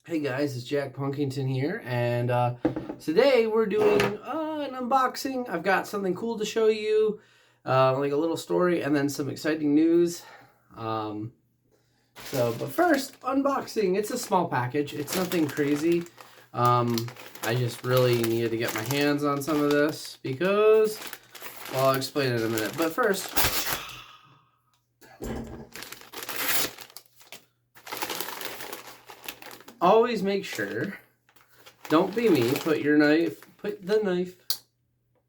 Hey guys, it's Jack Punkington here, and today we're doing an unboxing. I've got something cool to show you, like a little story, and then some exciting news. But first, unboxing. It's a small package. It's nothing crazy. I just really needed to get my hands on some of this because, well, I'll explain it in a minute. But first, always make sure, don't be me, put the knife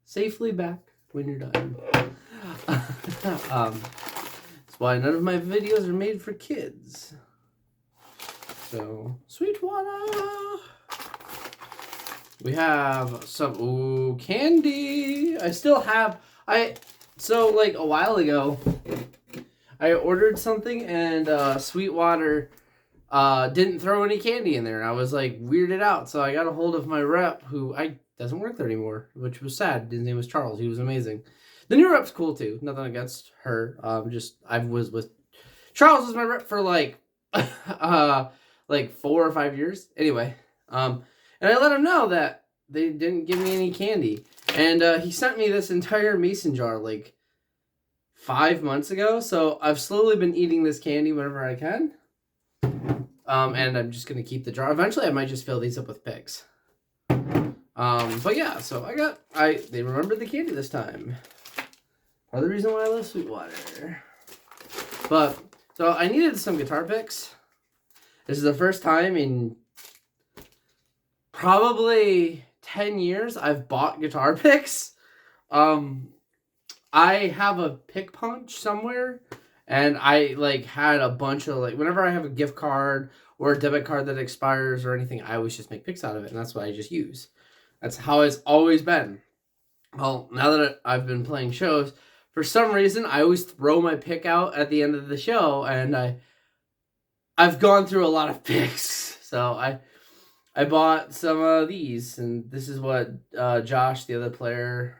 safely back when you're done. That's why none of my videos are made for kids. So, Sweetwater. We have some, candy. So like a while ago, I ordered something and Sweetwater didn't throw any candy in there, and I was like weirded out. So I got a hold of my rep, who doesn't work there anymore, which was sad. His name was Charles. He was amazing. The new rep's cool too. Nothing against her. I was with Charles was my rep for like 4 or 5 years. Anyway, and I let him know that they didn't give me any candy, and he sent me this entire mason jar like 5 months ago. So I've slowly been eating this candy whenever I can. And I'm just gonna keep the jar. Eventually, I might just fill these up with picks. But yeah, so they remembered the candy this time. Part of the reason why I love Sweetwater. But so I needed some guitar picks. This is the first time in probably 10 years I've bought guitar picks. I have a pick punch somewhere. And I had a bunch of whenever I have a gift card or a debit card that expires or anything, I always just make picks out of it, and that's what I just use. That's how it's always been. Well, now that I've been playing shows, for some reason I always throw my pick out at the end of the show, and I've gone through a lot of picks. So I bought some of these, and this is what Josh, the other player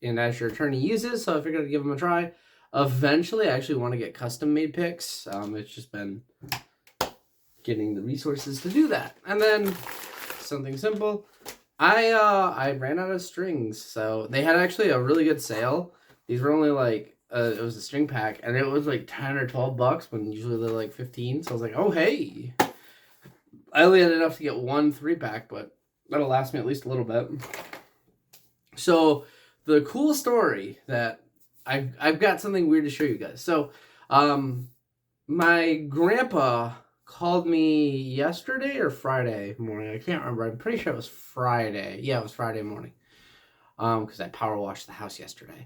in As Your Attorney, uses. So I figured I'd give him a try. Eventually, I actually want to get custom-made picks. It's just been getting the resources to do that. And then something simple. I ran out of strings, so they had actually a really good sale. These were only it was a string pack, and it was like $10 or $12 when usually they're like 15. So I was like, oh hey, I only had enough to get one 3-pack, but that'll last me at least a little bit. So the cool story that I've got something weird to show you guys. So, my grandpa called me yesterday or Friday morning. I can't remember. I'm pretty sure it was Friday. Yeah, it was Friday morning. Because I power washed the house yesterday.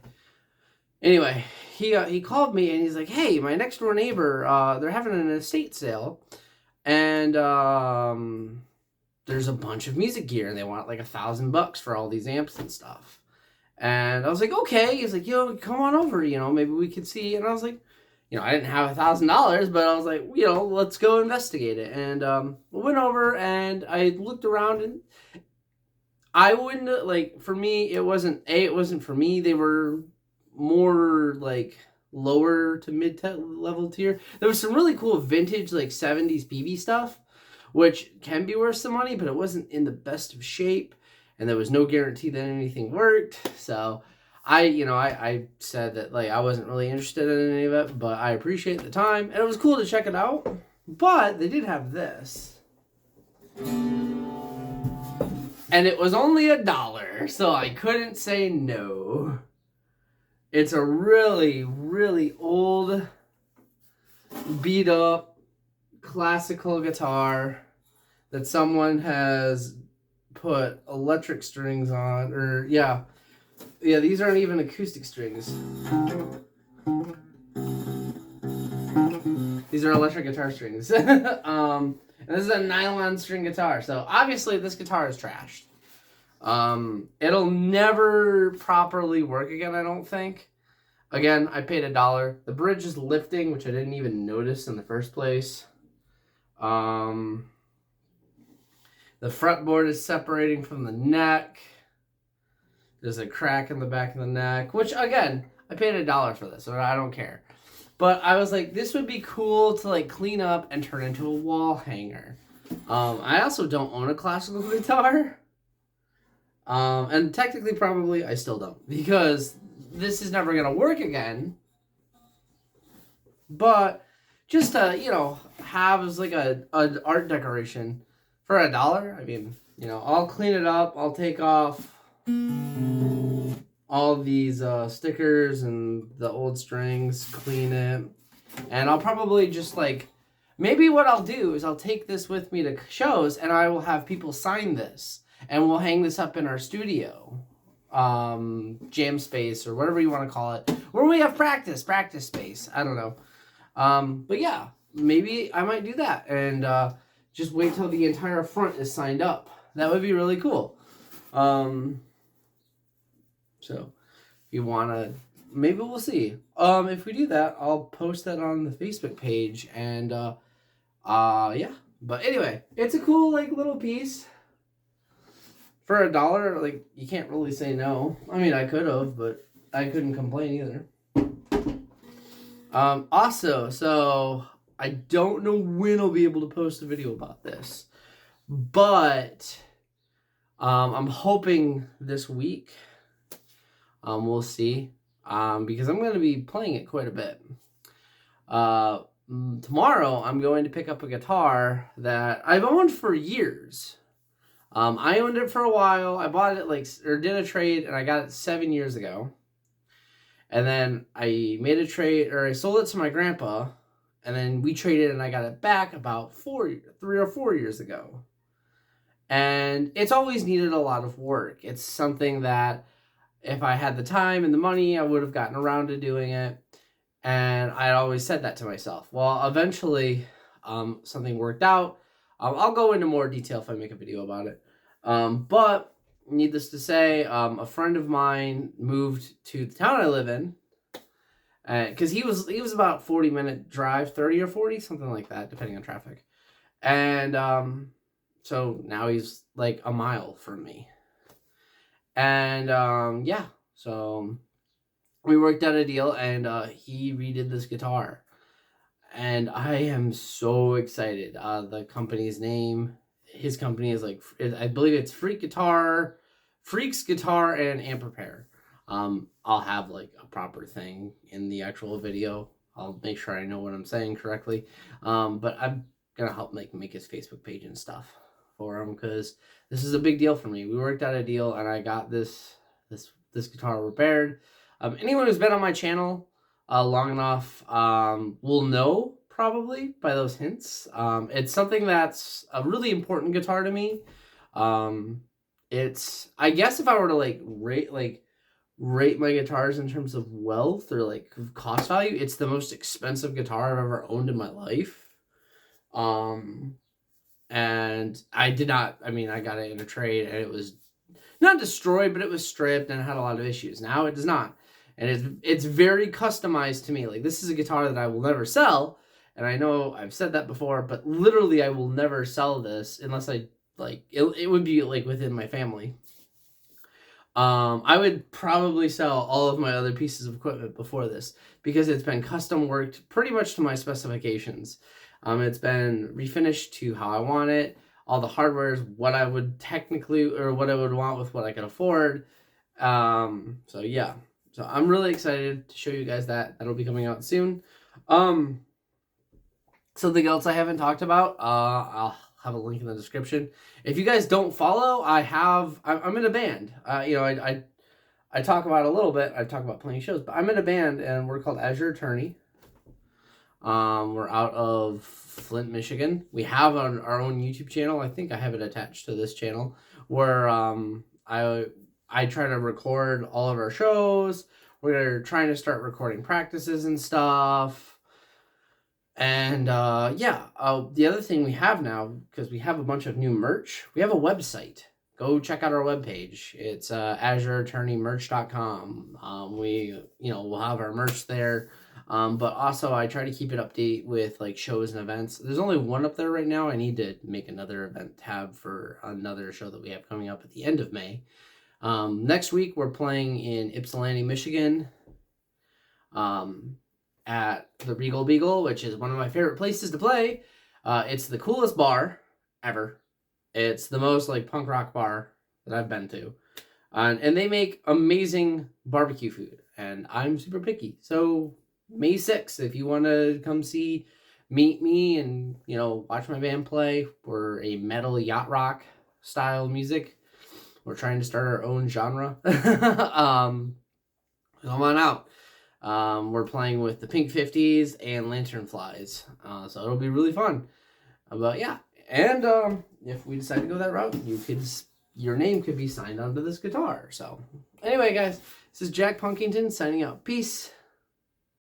Anyway, he called me and he's like, "Hey, my next door neighbor, they're having an estate sale, and there's a bunch of music gear, and they want like $1,000 for all these amps and stuff." And I was like, okay. He's like, come on over, maybe we could see. And I was like, I didn't have $1,000, but I was like, let's go investigate it. And we went over and I looked around, and I wouldn't, for me, it wasn't for me. They were more lower to mid level tier. There was some really cool vintage 70s PV stuff, which can be worth some money, but it wasn't in the best of shape. And there was no guarantee that anything worked. So I said that I wasn't really interested in any of it, but I appreciate the time. And it was cool to check it out. But they did have this. And it was only $1, so I couldn't say no. It's a really, really old, beat up, classical guitar that someone has put electric strings on, or yeah, these aren't even acoustic strings. These are electric guitar strings. And this is a nylon string guitar, so obviously this guitar is trashed. It'll never properly work again, I don't think. Again, I paid $1. The bridge is lifting, which I didn't even notice in the first place. The fretboard is separating from the neck. There's a crack in the back of the neck, which, again, I paid $1 for this, so I don't care. But I was like, this would be cool to, clean up and turn into a wall hanger. I also don't own a classical guitar. And technically, probably, I still don't. Because this is never going to work again. But just to, have as like a art decoration for $1. I mean, I'll clean it up. I'll take off all these stickers and the old strings, clean it. And I'll probably just maybe what I'll do is I'll take this with me to shows and I will have people sign this. And we'll hang this up in our studio, jam space or whatever you want to call it, where we have practice space. I don't know. But yeah, maybe I might do that and just wait till the entire front is signed up. That would be really cool. So if you want to, maybe we'll see. If we do that, I'll post that on the Facebook page and yeah. But anyway, it's a cool little piece. For $1, you can't really say no. I mean, I could have, but I couldn't complain either. Also, so I don't know when I'll be able to post a video about this, but I'm hoping this week. We'll see. Because I'm going to be playing it quite a bit. Tomorrow, I'm going to pick up a guitar that I've owned for years. I owned it for a while. I bought it did a trade and I got it 7 years ago. And then I made a trade I sold it to my grandpa and then we traded and I got it back about 3 or 4 years ago. And it's always needed a lot of work. It's something that if I had the time and the money, I would have gotten around to doing it. And I always said that to myself. Well, eventually, something worked out. I'll go into more detail if I make a video about it. But needless to say, a friend of mine moved to the town I live in. Because he was about 40-minute drive, 30 or 40, something like that, depending on traffic. And so now he's like a mile from me. And yeah, so we worked out a deal and he redid this guitar. And I am so excited. The company's name, his company is I believe it's Freaks Guitar and Amp Repair. I'll have a proper thing in the actual video. I'll make sure I know what I'm saying correctly. But I'm gonna help make his Facebook page and stuff for him because this is a big deal for me. We worked out a deal and I got this guitar repaired. Anyone who's been on my channel long enough will know probably by those hints. It's something that's a really important guitar to me. It's, I guess if I were to rate my guitars in terms of wealth or cost value, it's the most expensive guitar I've ever owned in my life. And I got it in a trade and it was not destroyed, but it was stripped and it had a lot of issues. Now it does not. And it's very customized to me. This is a guitar that I will never sell. And I know I've said that before, but literally I will never sell this unless it would be within my family. I would probably sell all of my other pieces of equipment before this because it's been custom worked pretty much to my specifications. It's been refinished to how I want it. All the hardware is what I would what I would want with what I can afford. So yeah. So I'm really excited to show you guys that. That'll be coming out soon. Something else I haven't talked about, I'll have a link in the description. If you guys don't follow, I'm in a band. I talk about it a little bit. I talk about playing shows, but I'm in a band and we're called Azure Attorney. We're out of Flint, Michigan. We have our own YouTube channel. I think I have it attached to this channel where I try to record all of our shows. We're trying to start recording practices and stuff. And yeah, the other thing we have now, because we have a bunch of new merch, we have a website. Go check out our webpage. It's azureattorneymerch.com. We'll have our merch there. But also I try to keep it update with shows and events. There's only one up there right now. I need to make another event tab for another show that we have coming up at the end of May. Next week we're playing in Ypsilanti, Michigan, at the Regal Beagle, which is one of my favorite places to play. It's the coolest bar ever. It's the most like punk rock bar that I've been to. And they make amazing barbecue food. And I'm super picky. So May 6th, if you want to come meet me and, watch my band play. We're a metal yacht rock style music. We're trying to start our own genre. Come on out. We're playing with the Pink 50s and Lanternflies. So it'll be really fun. But yeah. And if we decide to go that route, your name could be signed onto this guitar. So anyway, guys, this is Jack Punkington signing out. Peace.